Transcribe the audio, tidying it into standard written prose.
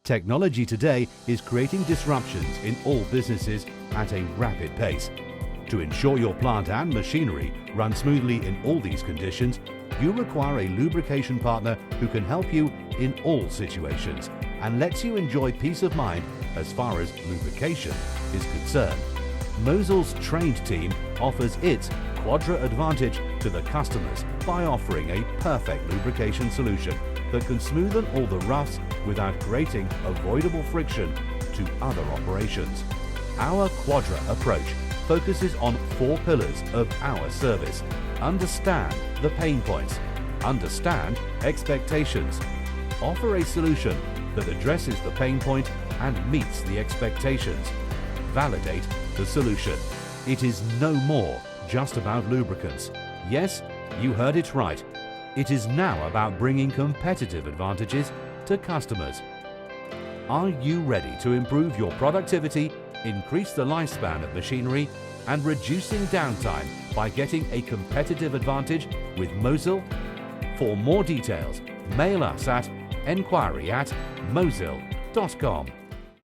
Technology today is creating disruptions in all businesses at a rapid pace. To ensure your plant and machinery run smoothly in all these conditions, you require a lubrication partner who can help you in all situations and lets you enjoy peace of mind as far as lubrication is concerned. Mosil's trained team offers its Quadra advantage to the customers by offering a perfect lubrication solution that can smoothen all the roughs without creating avoidable friction to other operations. Our Quadra approach focuses on 4 pillars of our service. Understand the pain points, understand expectations, offer a solution that addresses the pain point and meets the expectations, validate the solution. It is no more just about lubricants. Yes, you heard it right. It is now about bringing competitive advantages to customers. Are you ready to improve your productivity, increase the lifespan of machinery, and reducing downtime by getting a competitive advantage with Mosil? For more details, mail us at enquiry@mosil.com.